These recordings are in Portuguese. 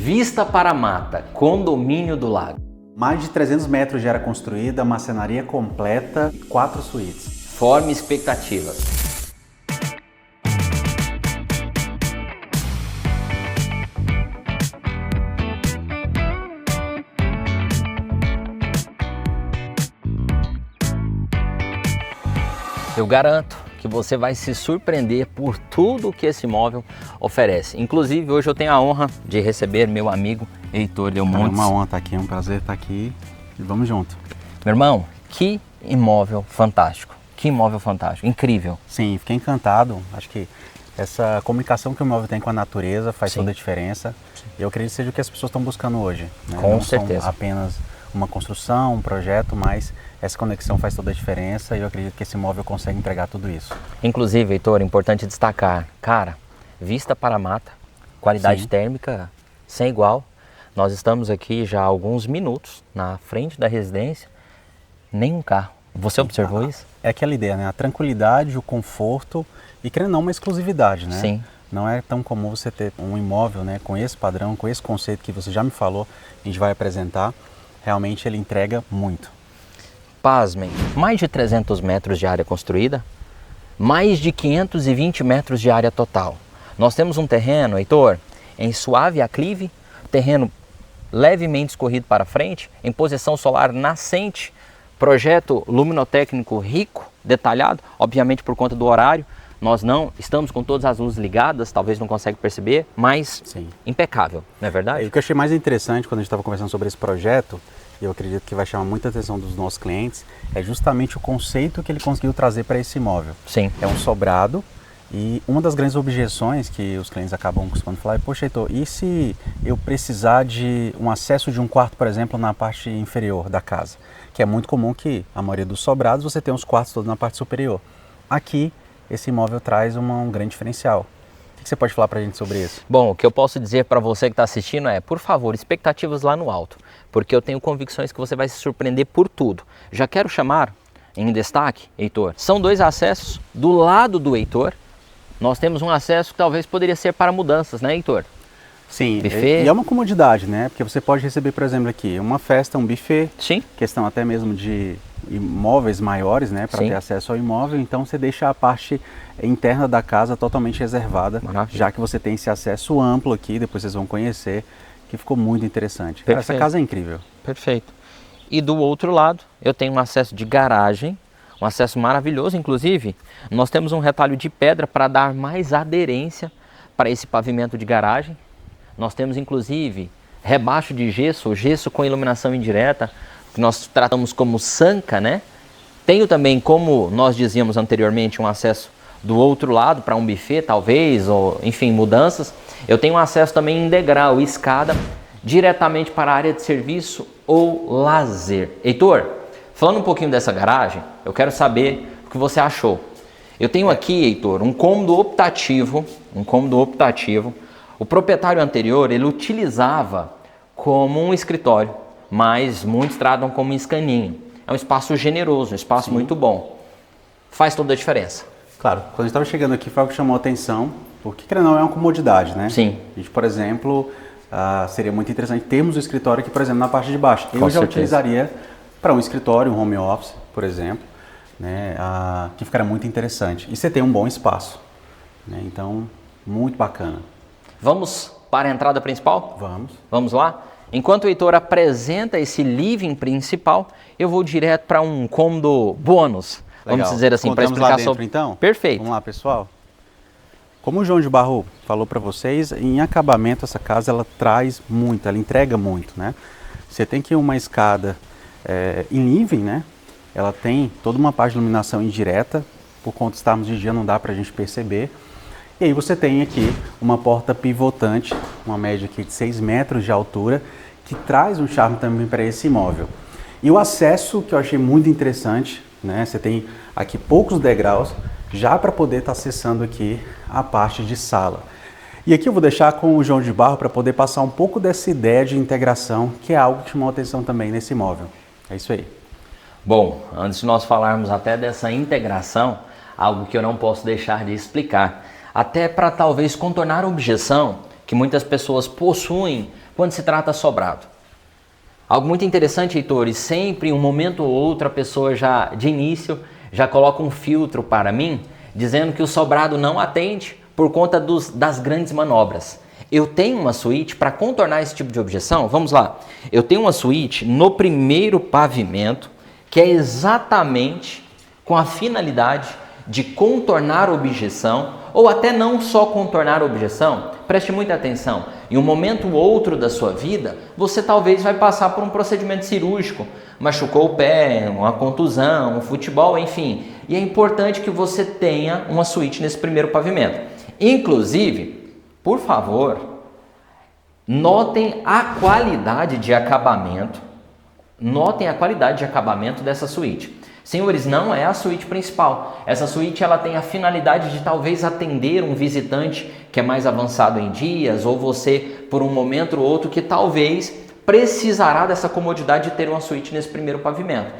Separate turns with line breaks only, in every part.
Vista para a mata, condomínio do lago.
Mais de 300 metros de área construída, marcenaria completa e 4 suítes.
Forme expectativas. Eu garanto que você vai se surpreender por tudo que esse imóvel oferece. Inclusive, hoje eu tenho a honra de receber meu amigo Heitor Delmontes.
É uma honra estar aqui, é um prazer estar aqui e vamos junto.
Meu irmão, que imóvel fantástico, que imóvel fantástico, incrível.
Sim, fiquei encantado. Acho que essa comunicação que o imóvel tem com a natureza faz toda a diferença. E eu acredito que seja o que as pessoas estão buscando hoje, né?
Com
Não
certeza.
são apenas uma construção, um projeto, mas essa conexão faz toda a diferença e eu acredito que esse imóvel consegue entregar tudo isso.
Inclusive, Heitor, importante destacar, cara, vista para a mata, qualidade térmica sem igual. Nós estamos aqui já há alguns minutos na frente da residência, nenhum carro. Você observou isso?
É aquela ideia, né? A tranquilidade, o conforto e, querendo ou não, uma exclusividade, né?
Sim.
Não é tão comum você ter um imóvel, né, com esse padrão, com esse conceito que você já me falou, a gente vai apresentar. Realmente ele entrega muito.
Pasmem, mais de 300 metros de área construída, mais de 520 metros de área total. Nós temos um terreno, Heitor, em suave aclive, terreno levemente escorrido para frente, em posição solar nascente, projeto luminotécnico rico, detalhado, obviamente por conta do horário. Nós não estamos com todas as luzes ligadas, talvez não consiga perceber, mas impecável, não é verdade?
O que eu achei mais interessante quando a gente estava conversando sobre esse projeto, e eu acredito que vai chamar muita atenção dos nossos clientes, é justamente o conceito que ele conseguiu trazer para esse imóvel.
Sim.
É um sobrado e uma das grandes objeções que os clientes acabam costumando falar é, poxa, Heitor, e se eu precisar de um acesso de um quarto, por exemplo, na parte inferior da casa? Que é muito comum que a maioria dos sobrados você tem os quartos todos na parte superior. Aqui, esse imóvel traz um grande diferencial. O que você pode falar para a gente sobre isso?
Bom, o que eu posso dizer para você que está assistindo é, por favor, expectativas lá no alto, porque eu tenho convicções que você vai se surpreender por tudo. Já quero chamar em destaque, Heitor, são 2 acessos do lado do Heitor. Nós temos um acesso que talvez poderia ser para mudanças, né, Heitor?
Sim,
buffet.
E é uma comodidade, né? Porque você pode receber, por exemplo, aqui uma festa, um buffet, questão até mesmo de imóveis maiores, né, para ter acesso ao imóvel, então você deixa a parte interna da casa totalmente reservada, já que você tem esse acesso amplo aqui, depois vocês vão conhecer, que ficou muito interessante. Cara, essa casa é incrível.
Perfeito. E do outro lado, eu tenho um acesso de garagem, um acesso maravilhoso, inclusive, nós temos um retalho de pedra para dar mais aderência para esse pavimento de garagem. Nós temos, inclusive, rebaixo de gesso, gesso com iluminação indireta, que nós tratamos como sanca, né? Tenho também, como nós dizíamos anteriormente, um acesso do outro lado para um buffet, talvez, ou enfim, mudanças. Eu tenho um acesso também em degrau, escada, diretamente para a área de serviço ou lazer. Heitor, falando um pouquinho dessa garagem, eu quero saber o que você achou. Eu tenho aqui, Heitor, um cômodo optativo, O proprietário anterior, ele utilizava como um escritório, mas muitos tratam como um escaninho. É um espaço generoso, um espaço muito bom. Faz toda a diferença.
Claro, quando a gente estava chegando aqui foi algo que chamou a atenção, porque querendo ou não é uma comodidade, né?
Sim.
A gente, por exemplo, seria muito interessante termos o escritório aqui, por exemplo, na parte de baixo. Eu já utilizaria para um escritório, um home office, por exemplo, né? Que ficaria muito interessante. E você tem um bom espaço, né? Então, muito bacana.
Vamos para a entrada principal?
Vamos.
Vamos lá? Enquanto o Heitor apresenta esse living principal, eu vou direto para um cômodo bônus.
Legal.
Vamos dizer assim, para explicar
lá dentro,
sobre...
então?
Perfeito.
Vamos lá, pessoal. Como o João de Barro falou para vocês, em acabamento essa casa ela traz muito, ela entrega muito, né? Você tem que uma escada em living, né? Ela tem toda uma parte de iluminação indireta, por conta de estarmos de dia não dá para a gente perceber. E aí você tem aqui uma porta pivotante, uma média aqui de 6 metros de altura, que traz um charme também para esse imóvel. E o acesso, que eu achei muito interessante, né? Você tem aqui poucos degraus, já para poder estar acessando aqui a parte de sala. E aqui eu vou deixar com o João de Barro para poder passar um pouco dessa ideia de integração, que é algo que chamou a atenção também nesse imóvel. É isso aí.
Bom, antes de nós falarmos até dessa integração, algo que eu não posso deixar de explicar, até para talvez contornar a objeção que muitas pessoas possuem quando se trata sobrado. Algo muito interessante, Heitor, e sempre em um momento ou outro a pessoa já, de início, já coloca um filtro para mim, dizendo que o sobrado não atende por conta das grandes manobras. Eu tenho uma suíte para contornar esse tipo de objeção? Vamos lá. Eu tenho uma suíte no primeiro pavimento, que é exatamente com a finalidade de contornar a objeção, ou até não só contornar a objeção. Preste muita atenção, em um momento ou outro da sua vida, você talvez vai passar por um procedimento cirúrgico, machucou o pé, uma contusão, um futebol, enfim, e é importante que você tenha uma suíte nesse primeiro pavimento. Inclusive, por favor, notem a qualidade de acabamento, dessa suíte. Senhores, não é a suíte principal. Essa suíte ela tem a finalidade de talvez atender um visitante que é mais avançado em dias, ou você, por um momento ou outro, que talvez precisará dessa comodidade de ter uma suíte nesse primeiro pavimento.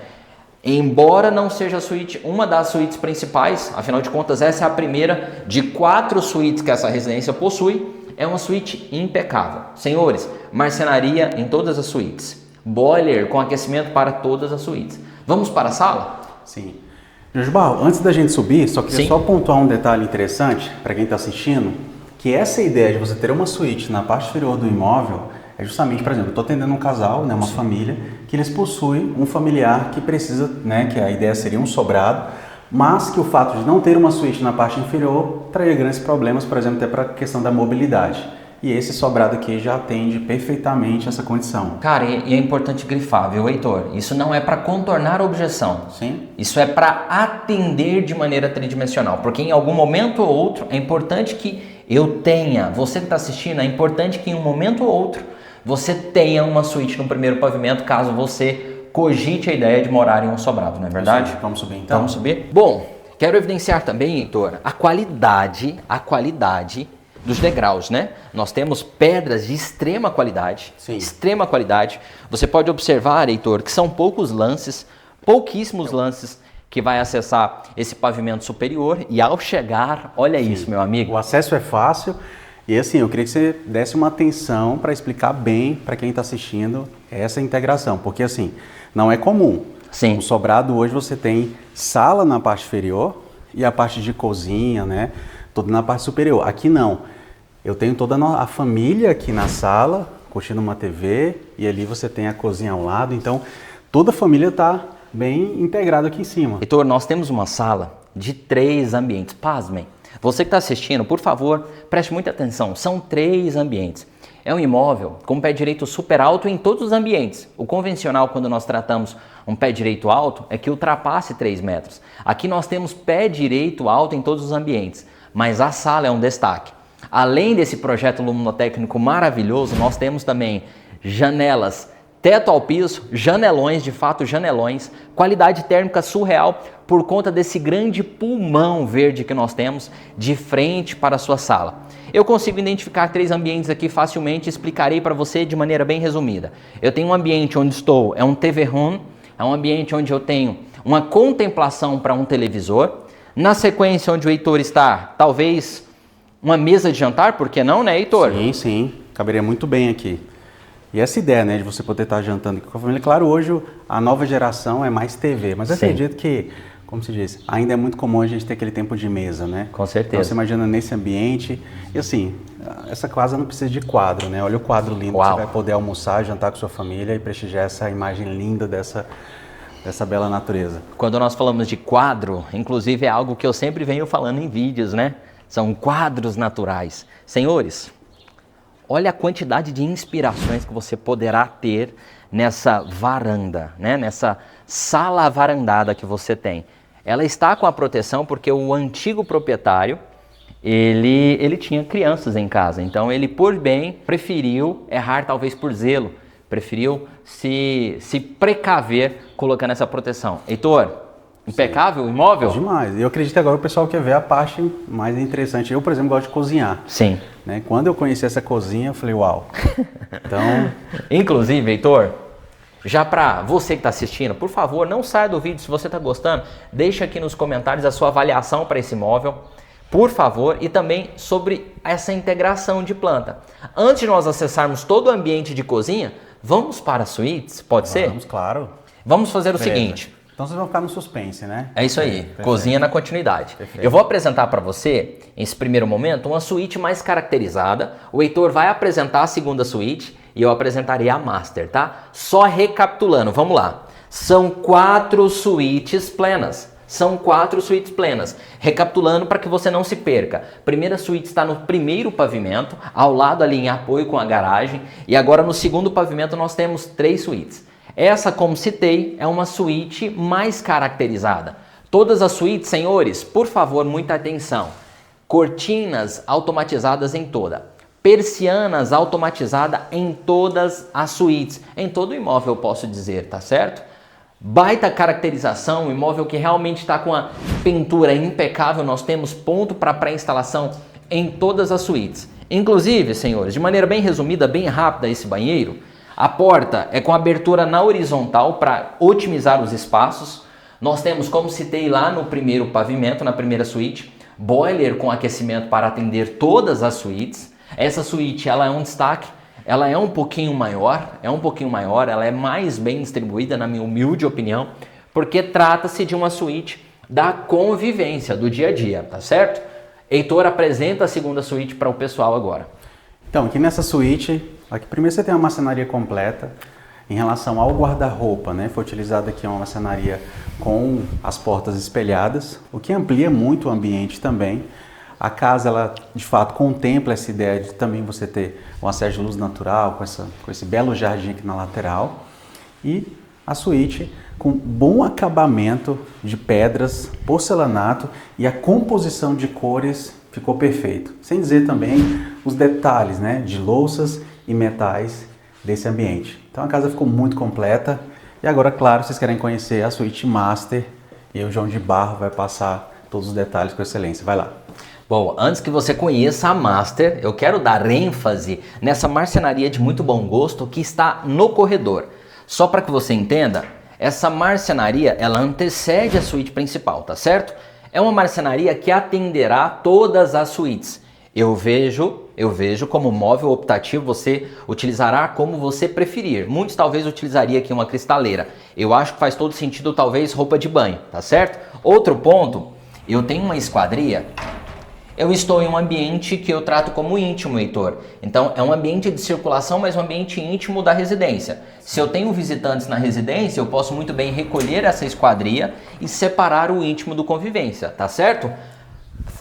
Embora não seja a suíte, uma das suítes principais, afinal de contas essa é a primeira de 4 suítes que essa residência possui, é uma suíte impecável. Senhores, marcenaria em todas as suítes, boiler com aquecimento para todas as suítes. Vamos para a sala?
Sim. Jorge Barro, antes da gente subir, só queria
Sim.
só pontuar um detalhe interessante para quem está assistindo, que essa ideia de você ter uma suíte na parte inferior do imóvel é justamente, por exemplo, eu estou atendendo um casal, né, uma família, que eles possuem um familiar que precisa, né, que a ideia seria um sobrado, mas que o fato de não ter uma suíte na parte inferior traria grandes problemas, por exemplo, até para a questão da mobilidade. E esse sobrado aqui já atende perfeitamente essa condição.
Cara, e é importante grifar, viu, Heitor? Isso não é para contornar a objeção.
Sim.
Isso é para atender de maneira tridimensional. Porque em algum momento ou outro é importante que eu tenha, você que está assistindo, é importante que em um momento ou outro você tenha uma suíte no primeiro pavimento, caso você cogite a ideia de morar em um sobrado, não é verdade?
Vamos subir então?
Vamos subir? Bom, quero evidenciar também, Heitor, a qualidade dos degraus, né? Nós temos pedras de extrema qualidade,
Sim.
extrema qualidade. Você pode observar, Heitor, que são pouquíssimos lances que vai acessar esse pavimento superior e ao chegar, olha isso, meu amigo.
O acesso é fácil e assim, eu queria que você desse uma atenção para explicar bem para quem está assistindo essa integração, porque assim, não é comum.
Sim.
O sobrado hoje você tem sala na parte inferior e a parte de cozinha, né? Toda na parte superior. Aqui não. Eu tenho toda a família aqui na sala, curtindo uma TV, e ali você tem a cozinha ao lado, então toda a família está bem integrada aqui em cima.
Heitor, nós temos uma sala de 3 ambientes. Pasmem. Você que está assistindo, por favor, preste muita atenção. São 3 ambientes. É um imóvel com pé direito super alto em todos os ambientes. O convencional, quando nós tratamos um pé direito alto, é que ultrapasse 3 metros. Aqui nós temos pé direito alto em todos os ambientes, mas a sala é um destaque. Além desse projeto luminotécnico maravilhoso, nós temos também janelas, teto ao piso, janelões, de fato janelões, qualidade térmica surreal por conta desse grande pulmão verde que nós temos de frente para a sua sala. Eu consigo identificar 3 ambientes aqui facilmente e explicarei para você de maneira bem resumida. Eu tenho um ambiente onde estou, é um TV Room, é um ambiente onde eu tenho uma contemplação para um televisor. Na sequência onde o Heitor está, talvez uma mesa de jantar, por que não, né, Heitor?
Sim, sim, caberia muito bem aqui. E essa ideia, né, de você poder estar jantando aqui com a família, claro, hoje a nova geração é mais TV, mas eu acredito que, como se diz, ainda é muito comum a gente ter aquele tempo de mesa, né?
Com certeza.
Então você imagina nesse ambiente, e assim, essa casa não precisa de quadro, né? Olha o quadro lindo,
Uau.
Você vai poder almoçar, jantar com sua família e prestigiar essa imagem linda dessa bela natureza.
Quando nós falamos de quadro, inclusive é algo que eu sempre venho falando em vídeos, né? São quadros naturais. Senhores, olha a quantidade de inspirações que você poderá ter nessa varanda, né? Nessa sala varandada que você tem. Ela está com a proteção porque o antigo proprietário, ele tinha crianças em casa. Então ele, por bem, preferiu errar talvez por zelo. Preferiu se precaver colocando essa proteção. Heitor, impecável o imóvel?
Demais. E eu acredito que agora o pessoal quer ver a parte mais interessante. Eu, por exemplo, gosto de cozinhar.
Sim.
Né? Quando eu conheci essa cozinha, eu falei, uau. Então,
inclusive, Heitor, já para você que está assistindo, por favor, não saia do vídeo. Se você está gostando, deixa aqui nos comentários a sua avaliação para esse imóvel. por favor, e também sobre essa integração de planta. Antes de nós acessarmos todo o ambiente de cozinha, vamos para as suítes, pode ser?
Vamos, claro.
Vamos fazer o seguinte.
Então vocês vão ficar no suspense, né?
É isso aí,
Perfeito.
cozinha na continuidade.
Perfeito.
Eu vou apresentar para você, nesse primeiro momento, uma suíte mais caracterizada. O Heitor vai apresentar a segunda suíte e eu apresentarei a master, tá? Só recapitulando, vamos lá. São 4 suítes plenas. São 4 suítes plenas. Recapitulando para que você não se perca. Primeira suíte está no primeiro pavimento, ao lado ali em apoio com a garagem. E agora no segundo pavimento nós temos 3 suítes. Essa, como citei, é uma suíte mais caracterizada. Todas as suítes, senhores, por favor, muita atenção. Cortinas automatizadas em toda. Persianas automatizadas em todas as suítes. Em todo o imóvel, eu posso dizer, tá certo? Baita caracterização, um imóvel que realmente está com a pintura impecável. Nós temos ponto para pré-instalação em todas as suítes. Inclusive, senhores, de maneira bem resumida, bem rápida, esse banheiro, a porta é com abertura na horizontal para otimizar os espaços. Nós temos, como citei lá no primeiro pavimento, na primeira suíte, boiler com aquecimento para atender todas as suítes. Essa suíte ela é um destaque, ela é um pouquinho maior, ela é mais bem distribuída, na minha humilde opinião, porque trata-se de uma suíte da convivência, do dia a dia, tá certo? Heitor apresenta a segunda suíte para o pessoal agora.
Então, aqui nessa suíte, aqui primeiro você tem uma marcenaria completa. Em relação ao guarda-roupa, né, foi utilizada aqui uma marcenaria com as portas espelhadas, o que amplia muito o ambiente também. A casa, ela de fato contempla essa ideia de também você ter um acesso de luz natural, com esse belo jardim aqui na lateral. E a suíte com bom acabamento de pedras, porcelanato, e a composição de cores ficou perfeito. Sem dizer também os detalhes, né, de louças e metais desse ambiente. Então a casa ficou muito completa. E agora, claro, vocês querem conhecer a suíte master, e o João de Barro vai passar todos os detalhes com excelência. Vai lá.
Bom, antes que você conheça a master, eu quero dar ênfase nessa marcenaria de muito bom gosto que está no corredor. Só para que você entenda, essa marcenaria ela antecede a suíte principal, tá certo? É uma marcenaria que atenderá todas as suítes. Eu vejo como móvel optativo, você utilizará como você preferir. Muitos talvez utilizariam aqui uma cristaleira. Eu acho que faz todo sentido talvez roupa de banho, tá certo? Outro ponto, eu tenho uma esquadria. Eu estou em um ambiente que eu trato como íntimo, Heitor. Então, é um ambiente de circulação, mas um ambiente íntimo da residência. Se eu tenho visitantes na residência, eu posso muito bem recolher essa esquadria e separar o íntimo do convivência, tá certo?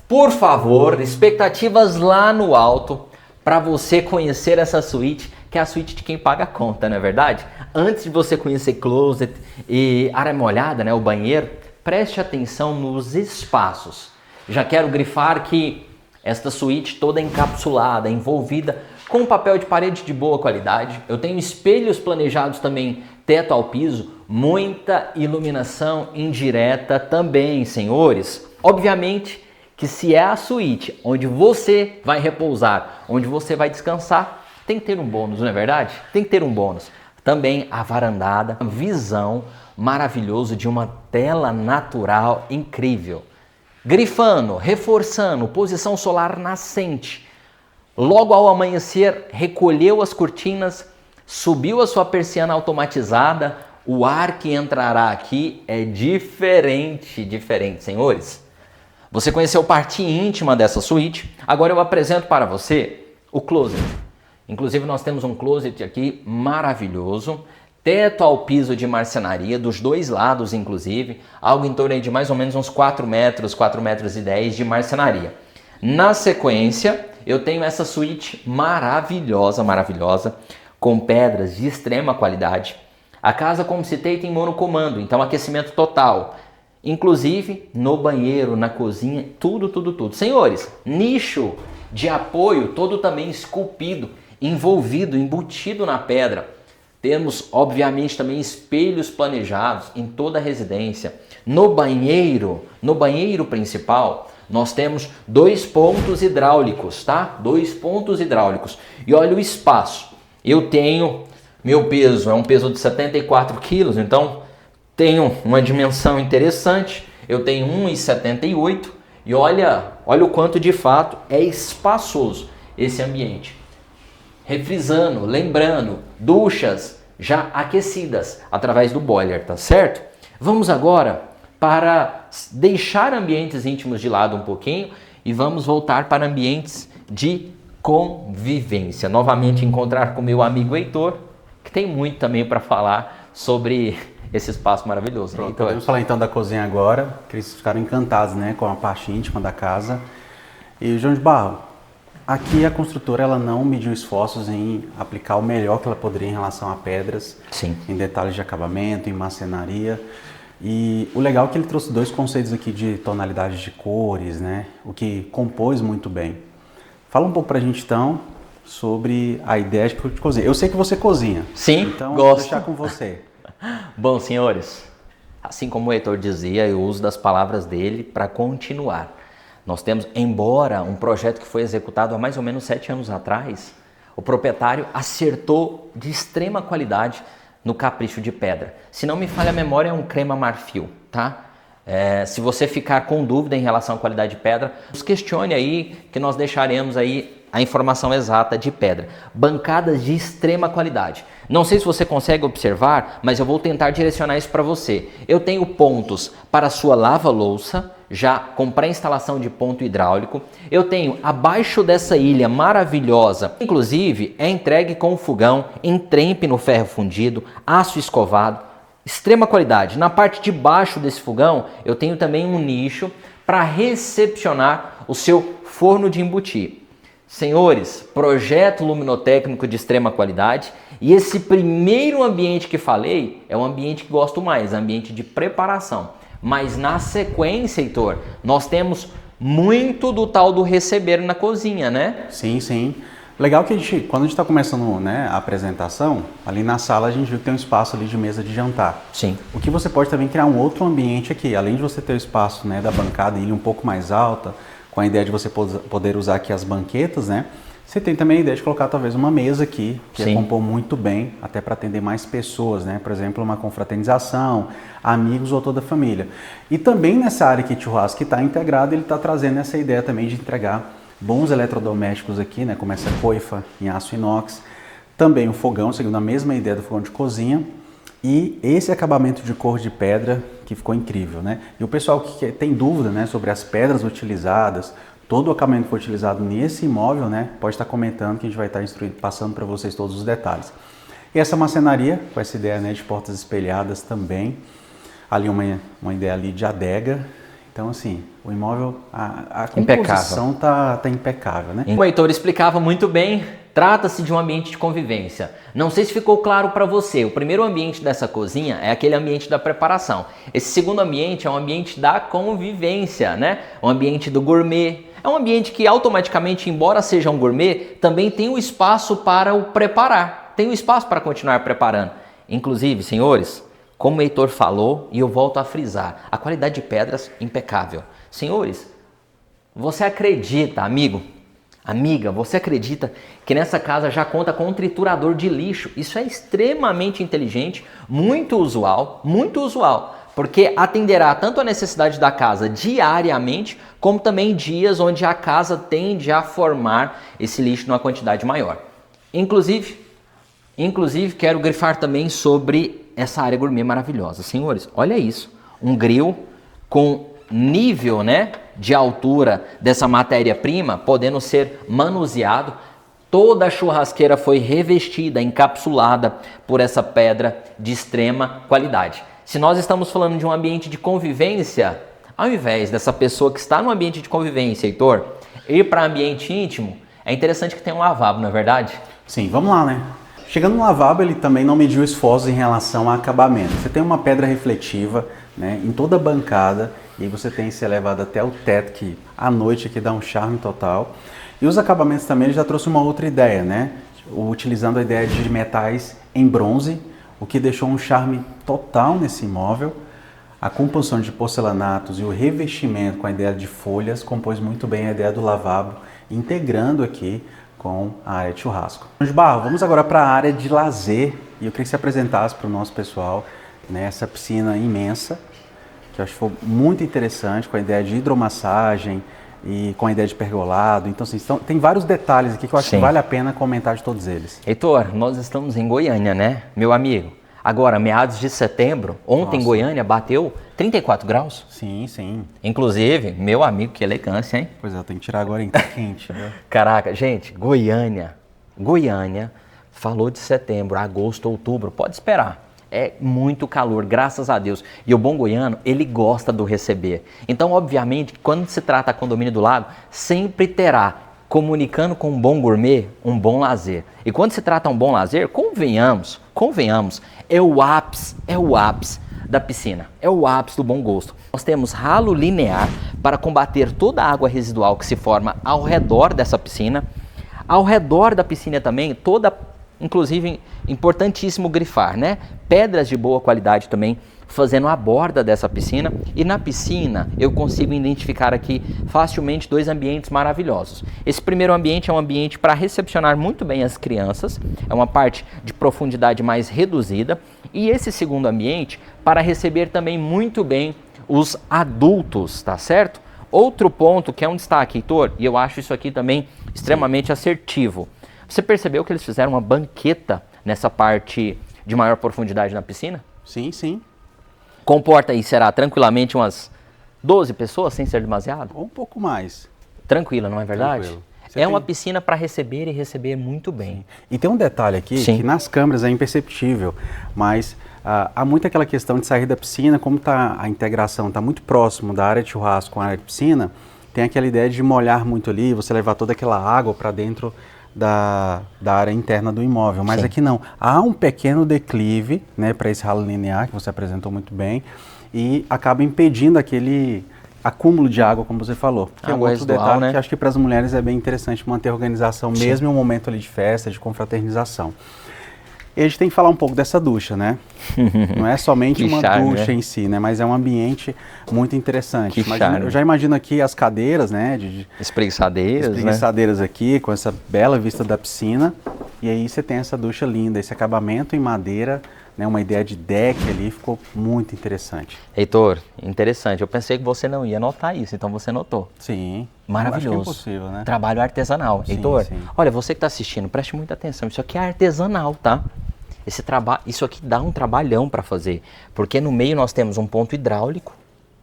Por favor, expectativas lá no alto para você conhecer essa suíte, que é a suíte de quem paga a conta, não é verdade? Antes de você conhecer closet e área molhada, né, o banheiro, preste atenção nos espaços. Já quero grifar que esta suíte toda encapsulada, envolvida com papel de parede de boa qualidade. Eu tenho espelhos planejados também, teto ao piso, muita iluminação indireta também, senhores. Obviamente que se é a suíte onde você vai repousar, onde você vai descansar, tem que ter um bônus, não é verdade? Tem que ter um bônus. Também a varandada, visão maravilhosa de uma tela natural incrível. Grifando, reforçando, posição solar nascente. Logo ao amanhecer, recolheu as cortinas, subiu a sua persiana automatizada. O ar que entrará aqui é diferente, senhores. Você conheceu parte íntima dessa suíte. Agora eu apresento para você o closet. Inclusive nós temos um closet aqui maravilhoso. Teto ao piso de marcenaria, dos dois lados inclusive, algo em torno de mais ou menos uns 4 metros, 4 metros e 10 de marcenaria. Na sequência, eu tenho essa suíte maravilhosa, com pedras de extrema qualidade. A casa, como citei, tem monocomando, então aquecimento total. Inclusive no banheiro, na cozinha, tudo. Senhores, nicho de apoio todo também esculpido, envolvido, embutido na pedra. Temos, obviamente, também espelhos planejados em toda a residência. No banheiro principal, nós temos 2 pontos hidráulicos, tá? 2 pontos hidráulicos. E olha o espaço. Eu tenho, meu peso é um peso de 74 quilos, então tenho uma dimensão interessante. Eu tenho 1,78 E olha o quanto de fato é espaçoso esse ambiente. Refrisando, lembrando, duchas já aquecidas através do boiler, tá certo? Vamos agora para deixar ambientes íntimos de lado um pouquinho e vamos voltar para ambientes de convivência. Novamente encontrar com meu amigo Heitor, que tem muito também para falar sobre esse espaço maravilhoso.
Pronto, podemos falar então da cozinha agora, que eles ficaram encantados, né, com a parte íntima da casa. E João de Barro, aqui a construtora ela não mediu esforços em aplicar o melhor que ela poderia em relação a pedras,
Sim.
em detalhes de acabamento, em marcenaria. E o legal é que ele trouxe dois conceitos aqui de tonalidades de cores, né, o que compôs muito bem. Fala um pouco pra gente então sobre a ideia de cozinha. Eu sei que você cozinha.
Sim,
então
gosto.
Vou deixar com você.
Bom, senhores, assim como o Heitor dizia, eu uso das palavras dele para continuar. Nós temos, embora um projeto que foi executado há mais ou menos 7 anos atrás, o proprietário acertou de extrema qualidade no capricho de pedra. Se não me falha a memória, é um crema marfil, tá? Se você ficar com dúvida em relação à qualidade de pedra, nos questione aí que nós deixaremos aí a informação exata de pedra. Bancadas de extrema qualidade. Não sei se você consegue observar, mas eu vou tentar direcionar isso para você. Eu tenho pontos para a sua lava-louça, já com pré-instalação de ponto hidráulico. Eu tenho abaixo dessa ilha maravilhosa, inclusive é entregue com fogão, entrempe no ferro fundido, aço escovado, extrema qualidade. Na parte de baixo desse fogão, eu tenho também um nicho para recepcionar o seu forno de embutir. Senhores, projeto luminotécnico de extrema qualidade, e esse primeiro ambiente que falei é um ambiente que gosto mais, ambiente de preparação. Mas na sequência, Heitor, nós temos muito do tal do receber na cozinha, né?
Sim, sim. Legal que quando a gente está começando, né, a apresentação, ali na sala a gente viu que tem um espaço ali de mesa de jantar.
Sim.
O que você pode também criar um outro ambiente aqui, além de você ter o espaço, né, da bancada e ilha um pouco mais alta, com a ideia de você poder usar aqui as banquetas, né? Você tem também a ideia de colocar talvez uma mesa aqui, que ia compor muito bem, até para atender mais pessoas, né? Por exemplo, uma confraternização, amigos ou toda a família. E também nessa área aqui de churrasco que está integrado, ele está trazendo essa ideia também de entregar bons eletrodomésticos aqui, né? Como essa coifa em aço inox. Também o fogão, seguindo a mesma ideia do fogão de cozinha. E esse acabamento de cor de pedra que ficou incrível, né? E o pessoal que tem dúvida, né, sobre as pedras utilizadas, todo o acabamento que foi utilizado nesse imóvel, né, pode estar comentando que a gente vai estar passando para vocês todos os detalhes. E essa marcenaria, com essa ideia, né, de portas espelhadas também, ali uma ideia ali de adega. Então, assim, o imóvel, a composição tá impecável, né?
O Heitor explicava muito bem, trata-se de um ambiente de convivência. Não sei se ficou claro para você, o primeiro ambiente dessa cozinha é aquele ambiente da preparação. Esse segundo ambiente é um ambiente da convivência, né? Um ambiente do gourmet. É um ambiente que automaticamente, embora seja um gourmet, também tem o espaço para o preparar. Tem o espaço para continuar preparando. Inclusive, senhores, como o Heitor falou, e eu volto a frisar, a qualidade de pedras impecável. Senhores, você acredita, amigo, amiga, você acredita que nessa casa já conta com um triturador de lixo? Isso é extremamente inteligente, muito usual, porque atenderá tanto a necessidade da casa diariamente, como também dias onde a casa tende a formar esse lixo numa quantidade maior. Inclusive quero grifar também sobre essa área gourmet maravilhosa. Senhores, olha isso, um grill com nível, né, de altura dessa matéria-prima, podendo ser manuseado. Toda a churrasqueira foi revestida, encapsulada por essa pedra de extrema qualidade. Se nós estamos falando de um ambiente de convivência, ao invés dessa pessoa que está no ambiente de convivência, Heitor, ir para ambiente íntimo, é interessante que tenha um lavabo, não é verdade?
Sim, vamos lá, né? Chegando no lavabo, ele também não mediu esforços em relação ao acabamento. Você tem uma pedra refletiva, né, em toda a bancada, e aí você tem esse elevado até o teto, que à noite aqui dá um charme total. E os acabamentos também, ele já trouxe uma outra ideia, né? Utilizando a ideia de metais em bronze, o que deixou um charme total nesse imóvel. A composição de porcelanatos e o revestimento com a ideia de folhas compôs muito bem a ideia do lavabo, integrando aqui com a área de churrasco. João de Barro, vamos agora para a área de lazer, e eu queria que você apresentasse para o nosso pessoal, né, essa piscina imensa, que eu acho que foi muito interessante, com a ideia de hidromassagem e com a ideia de pergolado. Então, assim, tem vários detalhes aqui que eu acho que vale a pena comentar de todos eles.
Heitor, nós estamos em Goiânia, né, meu amigo? Agora, meados de setembro, ontem em Goiânia bateu 34 graus.
Sim, sim.
Inclusive, meu amigo, que elegância, hein?
Pois é, eu tenho que tirar agora, hein? Tá quente, viu?
Caraca, gente, Goiânia, falou de setembro, agosto, outubro, pode esperar. É muito calor, graças a Deus. E o bom goiano, ele gosta do receber. Então, obviamente, quando se trata condomínio do lago, sempre terá, comunicando com um bom gourmet, um bom lazer. E quando se trata um bom lazer, convenhamos, é o ápice da piscina, é o ápice do bom gosto. Nós temos ralo linear para combater toda a água residual que se forma ao redor dessa piscina. Ao redor da piscina também, inclusive, importantíssimo grifar, né? Pedras de boa qualidade também, fazendo a borda dessa piscina. E na piscina eu consigo identificar aqui facilmente dois ambientes maravilhosos. Esse primeiro ambiente é um ambiente para recepcionar muito bem as crianças, é uma parte de profundidade mais reduzida. E esse segundo ambiente para receber também muito bem os adultos, tá certo? Outro ponto que é um destaque, Heitor, e eu acho isso aqui também extremamente assertivo. Você percebeu que eles fizeram uma banqueta nessa parte de maior profundidade na piscina?
Sim, sim.
Comporta aí, será tranquilamente umas 12 pessoas, sem ser demasiado?
Ou um pouco mais.
Tranquila, não é verdade?
Tranquilo.
Uma piscina para receber e receber muito bem.
Sim. E tem um detalhe aqui, que nas câmeras é imperceptível, mas há muito aquela questão de sair da piscina, como a integração está muito próximo da área de churrasco com a área de piscina, tem aquela ideia de molhar muito ali, você levar toda aquela água para dentro da área interna do imóvel, mas aqui não. Há um pequeno declive, né, para esse ralo linear, que você apresentou muito bem, e acaba impedindo aquele acúmulo de água, como você falou. Que é um outro detalhe, né? Que acho que para as mulheres é bem interessante manter a organização, mesmo em um momento ali de festa, de confraternização. E a gente tem que falar um pouco dessa ducha, né? Não é somente uma ducha, né, em si, né? Mas é um ambiente muito interessante. Eu já imagino aqui as cadeiras, né?
Espreguiçadeiras,
né? Aqui, com essa bela vista da piscina. E aí você tem essa ducha linda, esse acabamento em madeira, né? Uma ideia de deck ali, ficou muito interessante.
Heitor, interessante. Eu pensei que você não ia notar isso, então você notou.
Sim.
Maravilhoso.
Acho que é impossível, né?
Trabalho artesanal. Sim, Heitor, olha, você que está assistindo, preste muita atenção. Isso aqui é artesanal, tá? Isso aqui dá um trabalhão para fazer, porque no meio nós temos um ponto hidráulico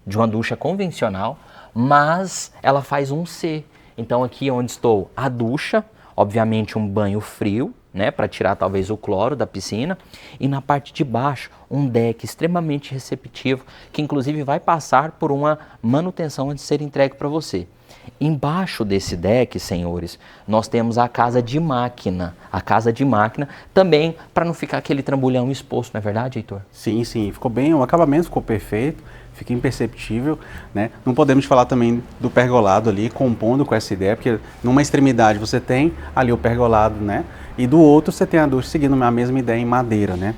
de uma ducha convencional, mas ela faz um C. Então aqui onde estou, a ducha, obviamente um banho frio, né, para tirar talvez o cloro da piscina, e na parte de baixo um deck extremamente receptivo, que inclusive vai passar por uma manutenção antes de ser entregue para você. Embaixo desse deck, senhores, nós temos a casa de máquina. A casa de máquina também para não ficar aquele trambolhão exposto, não é verdade, Heitor?
Sim, sim. Ficou bem, o acabamento ficou perfeito, fica imperceptível, né? Não podemos falar também do pergolado ali, compondo com essa ideia, porque numa extremidade você tem ali o pergolado, né? E do outro você tem a ducha seguindo a mesma ideia em madeira, né?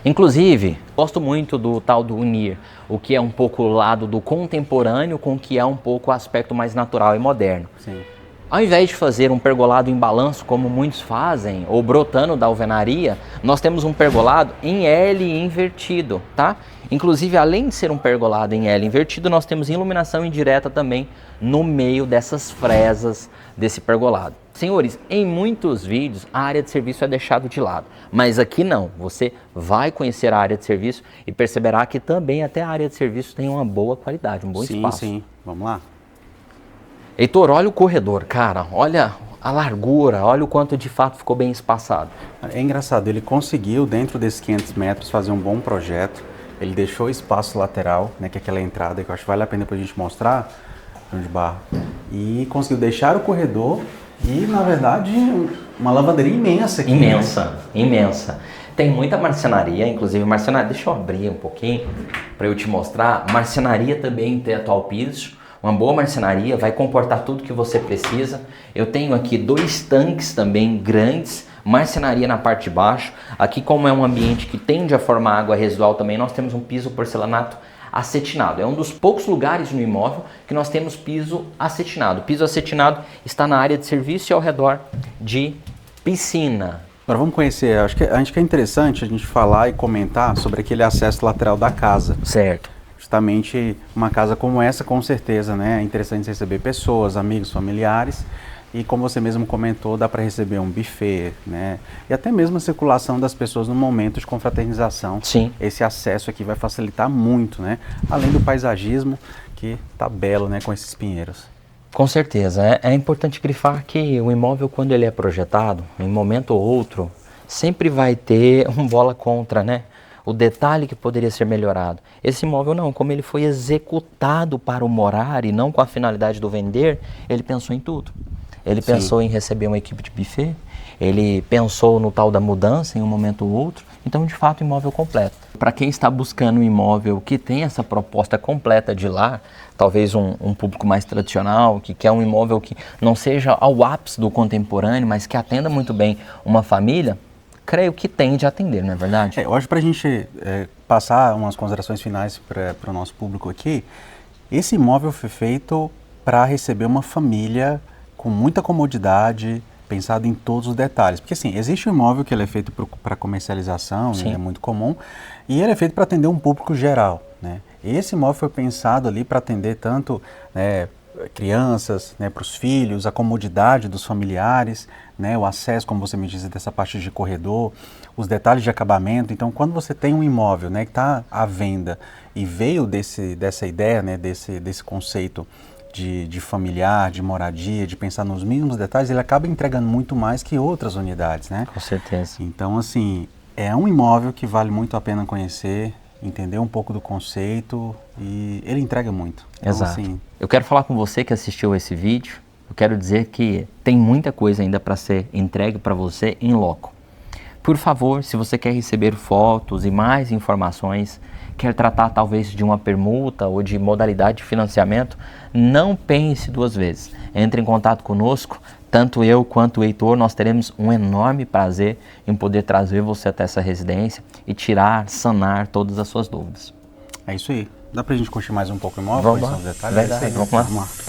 Inclusive, gosto muito do tal do unir o que é um pouco o lado do contemporâneo com o que é um pouco o aspecto mais natural e moderno.
Sim.
Ao invés de fazer um pergolado em balanço, como muitos fazem, ou brotando da alvenaria, nós temos um pergolado em L invertido, tá? Inclusive, além de ser um pergolado em L invertido, nós temos iluminação indireta também no meio dessas fresas desse pergolado. Senhores, em muitos vídeos a área de serviço é deixada de lado, mas aqui não. Você vai conhecer a área de serviço e perceberá que também até a área de serviço tem uma boa qualidade, um bom espaço.
Sim, sim. Vamos lá?
Heitor, olha o corredor, cara, olha a largura, olha o quanto de fato ficou bem espaçado.
É engraçado, ele conseguiu dentro desses 500 metros fazer um bom projeto, ele deixou espaço lateral, né, que é aquela entrada que eu acho que vale a pena depois a gente mostrar, João de Barro, e conseguiu deixar o corredor e, na verdade, uma lavanderia imensa aqui.
Imensa,
né?
Imensa. Tem muita marcenaria, inclusive marcenaria, deixa eu abrir um pouquinho para eu te mostrar, marcenaria também em teto ao piso. Uma boa marcenaria vai comportar tudo que você precisa. Eu tenho aqui 2 tanques também grandes, marcenaria na parte de baixo. Aqui, como é um ambiente que tende a formar água residual também, nós temos um piso porcelanato acetinado. É um dos poucos lugares no imóvel que nós temos piso acetinado. O piso acetinado está na área de serviço e ao redor de piscina.
Agora vamos conhecer, acho que é interessante a gente falar e comentar sobre aquele acesso lateral da casa.
Certo.
Justamente uma casa como essa, com certeza, né? É interessante receber pessoas, amigos, familiares. E como você mesmo comentou, dá para receber um buffet, né? E até mesmo a circulação das pessoas no momento de confraternização.
Sim.
Esse acesso aqui vai facilitar muito, né? Além do paisagismo, que tá belo, né? Com esses pinheiros.
Com certeza. É importante grifar que o imóvel, quando ele é projetado, em um momento ou outro, sempre vai ter um bola contra, né? O detalhe que poderia ser melhorado. Esse imóvel não, como ele foi executado para o morar e não com a finalidade do vender, ele pensou em tudo. Ele
Sim.
pensou em receber uma equipe de buffet, ele pensou no tal da mudança em um momento ou outro, então de fato imóvel completo. Para quem está buscando um imóvel que tem essa proposta completa de lar, talvez um público mais tradicional, que quer um imóvel que não seja ao ápice do contemporâneo, mas que atenda muito bem uma família, creio que tende a atender, não é verdade?
Eu acho, para a gente passar umas considerações finais para o nosso público aqui, esse imóvel foi feito para receber uma família com muita comodidade, pensado em todos os detalhes. Porque assim, existe um imóvel que ele é feito para comercialização, né, é muito comum, e ele é feito para atender um público geral, né? Esse imóvel foi pensado ali para atender tanto, né, crianças, né, para os filhos, a comodidade dos familiares, né, o acesso, como você me disse, dessa parte de corredor, os detalhes de acabamento. Então, quando você tem um imóvel, né, que está à venda e veio dessa ideia, né, desse conceito de familiar, de moradia, de pensar nos mínimos detalhes, ele acaba entregando muito mais que outras unidades, né?
Com certeza.
Então, assim, é um imóvel que vale muito a pena conhecer, entender um pouco do conceito e ele entrega muito. Então,
Exato.
Assim,
eu quero falar com você que assistiu esse vídeo, eu quero dizer que tem muita coisa ainda para ser entregue para você em loco. Por favor, se você quer receber fotos e mais informações, quer tratar talvez de uma permuta ou de modalidade de financiamento, não pense duas vezes. Entre em contato conosco, tanto eu quanto o Heitor, nós teremos um enorme prazer em poder trazer você até essa residência e sanar todas as suas dúvidas.
é isso aí. Dá pra gente curtir mais um pouco o imóvel?
Vamos lá.
Conhecer os detalhes?
Verdade,
É isso aí, né?
vamos lá.
Vamos lá.